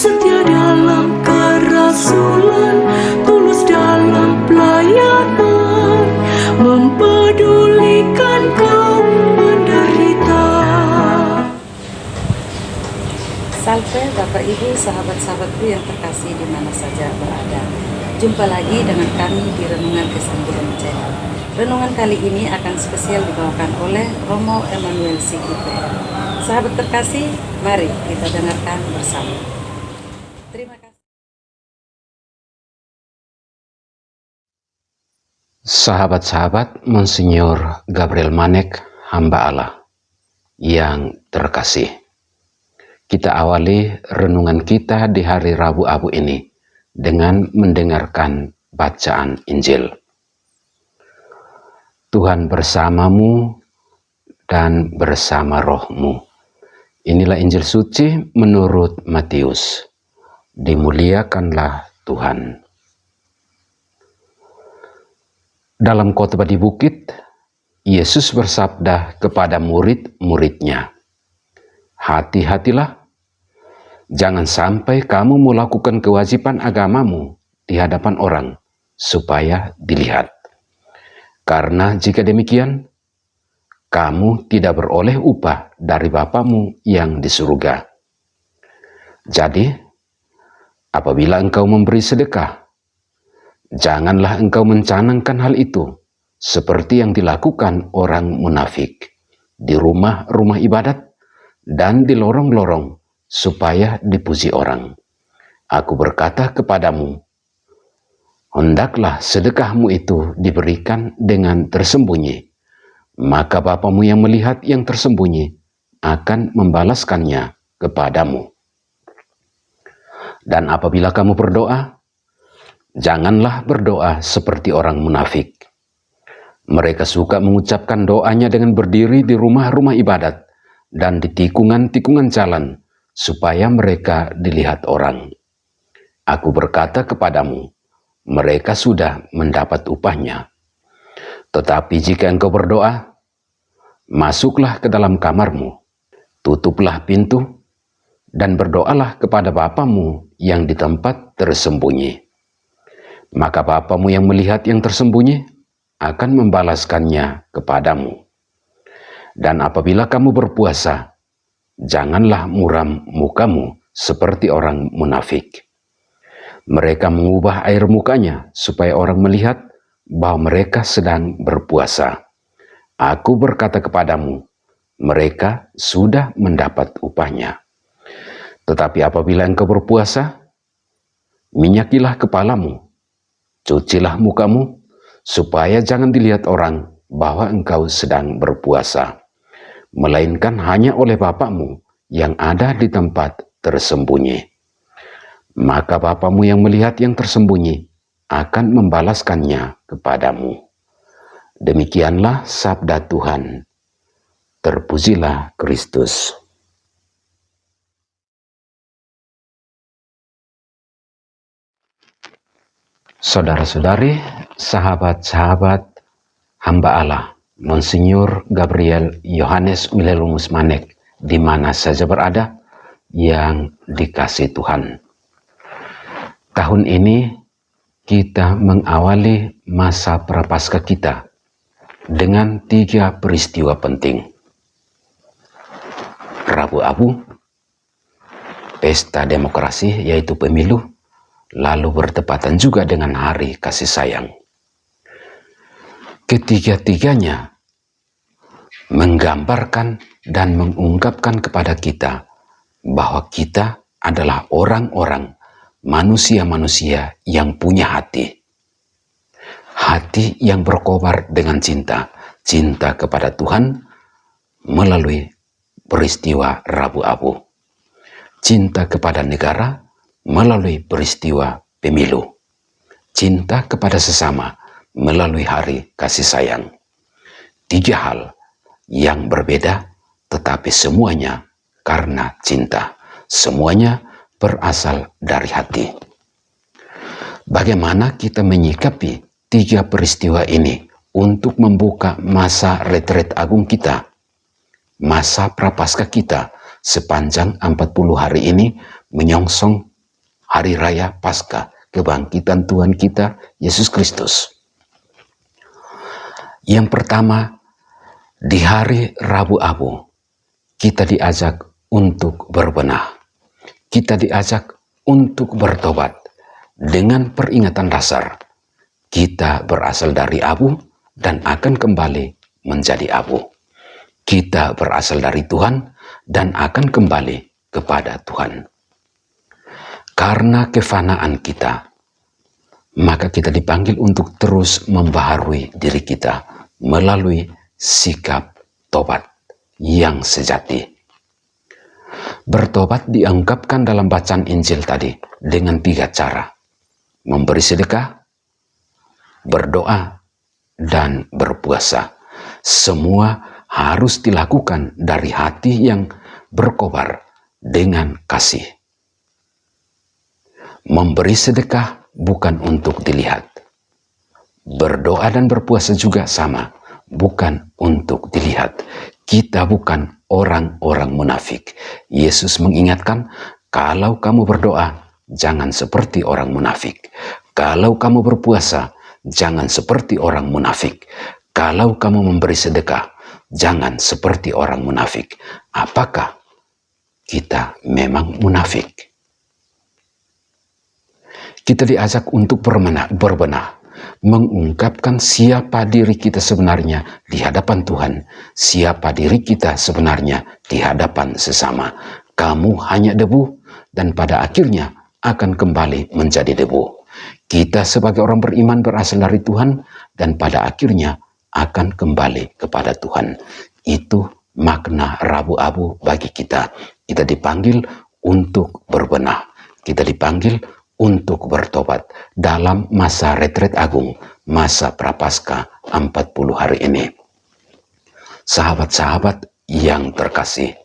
setia dalam kerasulan, tulus dalam pelayanan, mempedulikan kaum menderita. Salve Bapak Ibu, sahabat-sahabatku yang terkasih di mana saja berada. Jumpa lagi dengan kami di Renungan Kesembuhan Channel. Renungan kali ini akan spesial dibawakan oleh Romo Emmanuel Sikipr. Sahabat terkasih, mari kita dengarkan bersama. Terima kasih. Sahabat-sahabat Monsinyur Gabriel Manek, hamba Allah yang terkasih. Kita awali renungan kita di hari Rabu Abu ini dengan mendengarkan bacaan Injil. Tuhan bersamamu dan bersama rohmu. Inilah Injil suci menurut Matius. Dimuliakanlah Tuhan. Dalam khotbah di bukit, Yesus bersabda kepada murid-muridnya, "Hati-hatilah, jangan sampai kamu melakukan kewajiban agamamu di hadapan orang, supaya dilihat. Karena jika demikian, kamu tidak beroleh upah dari Bapamu yang di surga. Jadi, apabila engkau memberi sedekah, janganlah engkau mencanangkan hal itu, seperti yang dilakukan orang munafik di rumah-rumah ibadat dan di lorong-lorong, supaya dipuji orang. Aku berkata kepadamu, hendaklah sedekahmu itu diberikan dengan tersembunyi, maka Bapamu yang melihat yang tersembunyi akan membalaskannya kepadamu. Dan apabila kamu berdoa, janganlah berdoa seperti orang munafik. Mereka suka mengucapkan doanya dengan berdiri di rumah-rumah ibadat dan di tikungan-tikungan jalan, supaya mereka dilihat orang. Aku berkata kepadamu, mereka sudah mendapat upahnya. Tetapi jika engkau berdoa, masuklah ke dalam kamarmu, tutuplah pintu, dan berdoalah kepada Bapamu yang di tempat tersembunyi. Maka Bapamu yang melihat yang tersembunyi akan membalaskannya kepadamu. Dan apabila kamu berpuasa, janganlah muram mukamu seperti orang munafik. Mereka mengubah air mukanya supaya orang melihat bahwa mereka sedang berpuasa. Aku berkata kepadamu, mereka sudah mendapat upahnya. Tetapi apabila engkau berpuasa, minyakilah kepalamu, cucilah mukamu, supaya jangan dilihat orang bahwa engkau sedang berpuasa, melainkan hanya oleh Bapamu yang ada di tempat tersembunyi. Maka Bapamu yang melihat yang tersembunyi akan membalaskannya kepadamu." Demikianlah sabda Tuhan. Terpujilah Kristus. Saudara-saudari, sahabat-sahabat hamba Allah, Monsinyur Gabriel Yohanes Wilelumus Manek, di mana saja berada, yang dikasihi Tuhan. Tahun ini kita mengawali masa prapaskah kita dengan 3 peristiwa penting. Rabu Abu, pesta demokrasi yaitu pemilu, lalu bertepatan juga dengan hari kasih sayang. Ketiga-tiganya menggambarkan dan mengungkapkan kepada kita bahwa kita adalah orang-orang, manusia-manusia yang punya hati. Hati yang berkobar dengan cinta. Cinta kepada Tuhan melalui peristiwa Rabu Abu. Cinta kepada negara melalui peristiwa pemilu. Cinta kepada sesama melalui hari kasih sayang. 3 hal yang berbeda, tetapi semuanya karena cinta. Semuanya berasal dari hati. Bagaimana kita menyikapi 3 peristiwa ini untuk membuka masa retret agung kita, masa prapaskah kita sepanjang 40 hari ini menyongsong Hari Raya Paskah, kebangkitan Tuhan kita, Yesus Kristus. Yang pertama, di hari Rabu Abu, kita diajak untuk berbenah. Kita diajak untuk bertobat dengan peringatan dasar. Kita berasal dari abu dan akan kembali menjadi abu. Kita berasal dari Tuhan dan akan kembali kepada Tuhan. Karena kefanaan kita, maka kita dipanggil untuk terus membaharui diri kita melalui sikap tobat yang sejati. Bertobat diungkapkan dalam bacaan Injil tadi dengan 3 cara. Memberi sedekah, berdoa, dan berpuasa. Semua harus dilakukan dari hati yang berkobar dengan kasih. Memberi sedekah bukan untuk dilihat. Berdoa dan berpuasa juga sama, bukan untuk dilihat. Kita bukan orang-orang munafik. Yesus mengingatkan, kalau kamu berdoa, jangan seperti orang munafik. Kalau kamu berpuasa, jangan seperti orang munafik. Kalau kamu memberi sedekah, jangan seperti orang munafik. Apakah kita memang munafik? Kita diajak untuk berbenah, mengungkapkan siapa diri kita sebenarnya di hadapan Tuhan, siapa diri kita sebenarnya di hadapan sesama. Kamu hanya debu dan pada akhirnya akan kembali menjadi debu. Kita sebagai orang beriman berasal dari Tuhan dan pada akhirnya akan kembali kepada Tuhan. Itu makna Rabu Abu bagi kita. Kita dipanggil untuk berbenah. Kita dipanggil untuk bertobat dalam masa retret agung, masa prapaskah 40 hari ini. Sahabat-sahabat yang terkasih,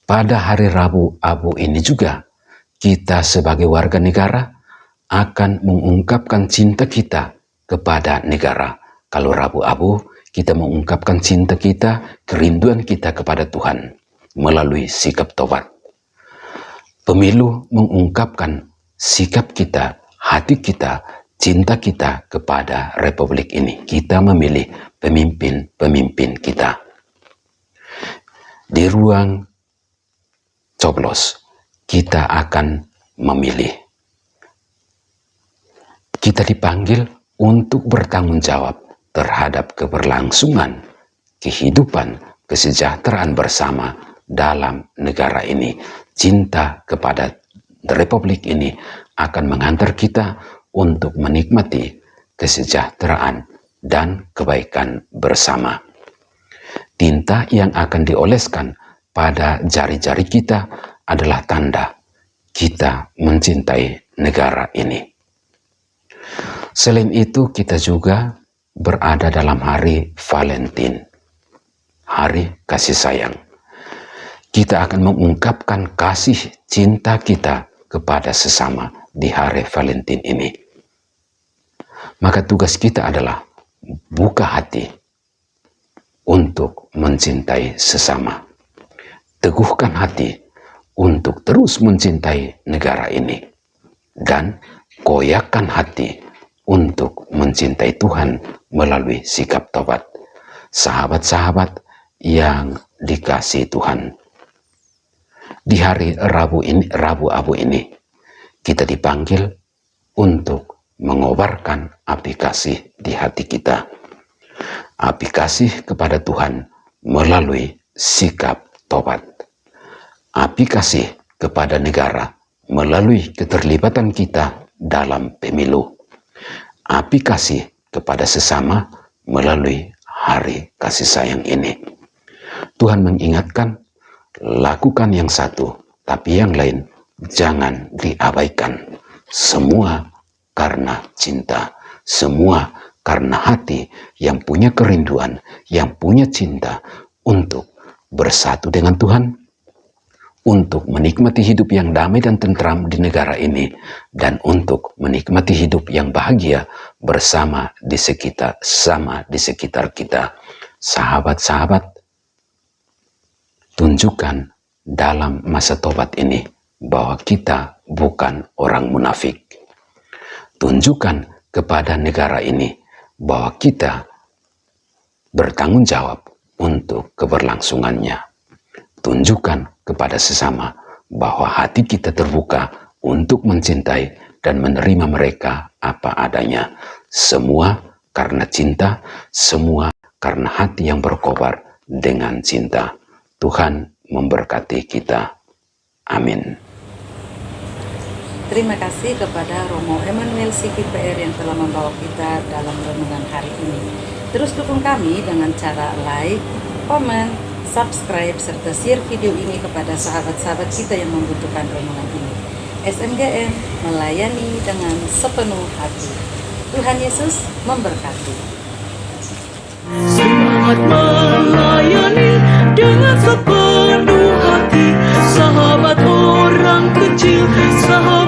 pada hari Rabu Abu ini juga kita sebagai warga negara akan mengungkapkan cinta kita kepada negara. Kalau Rabu Abu, kita mengungkapkan cinta kita, kerinduan kita kepada Tuhan melalui sikap tobat. Pemilu mengungkapkan sikap kita, hati kita, cinta kita kepada Republik ini. Kita memilih pemimpin-pemimpin kita. Di ruang coblos, kita akan memilih. Kita dipanggil untuk bertanggung jawab terhadap keberlangsungan, kehidupan, kesejahteraan bersama dalam negara ini. Cinta kepada Republik ini akan mengantar kita untuk menikmati kesejahteraan dan kebaikan bersama. Tinta yang akan dioleskan pada jari-jari kita adalah tanda kita mencintai negara ini. Selain itu, kita juga berada dalam hari Valentine, hari kasih sayang. Kita akan mengungkapkan kasih cinta kita kepada sesama di hari Valentine ini. Maka tugas kita adalah buka hati untuk mencintai sesama. Teguhkan hati untuk terus mencintai negara ini. Dan koyakkan hati untuk mencintai Tuhan melalui sikap tobat. Sahabat-sahabat yang dikasihi Tuhan, di hari Rabu Abu ini, kita dipanggil untuk mengobarkan api kasih di hati kita. Api kasih kepada Tuhan melalui sikap tobat. Api kasih kepada negara melalui keterlibatan kita dalam pemilu. Api kasih kepada sesama melalui hari kasih sayang ini. Tuhan mengingatkan, lakukan yang satu, tapi yang lain jangan diabaikan. Semua karena cinta, semua karena hati yang punya kerinduan, yang punya cinta untuk bersatu dengan Tuhan, untuk menikmati hidup yang damai dan tentram di negara ini, dan untuk menikmati hidup yang bahagia bersama di sekitar kita. Sahabat-sahabat, tunjukkan dalam masa tobat ini bahwa kita bukan orang munafik. Tunjukkan kepada negara ini bahwa kita bertanggung jawab untuk keberlangsungannya. Tunjukkan kepada sesama bahwa hati kita terbuka untuk mencintai dan menerima mereka apa adanya. Semua karena cinta, semua karena hati yang berkobar dengan cinta. Tuhan memberkati kita. Amin. Terima kasih kepada Romo Emmanuel CGPR yang telah membawa kita dalam renungan hari ini. Terus dukung kami dengan cara like, komen, subscribe, serta share video ini kepada sahabat-sahabat kita yang membutuhkan renungan ini. SMGM melayani dengan sepenuh hati. Tuhan Yesus memberkati. Semangat melayani dengan sepenuh hati. Sahabat orang kecil, sahabat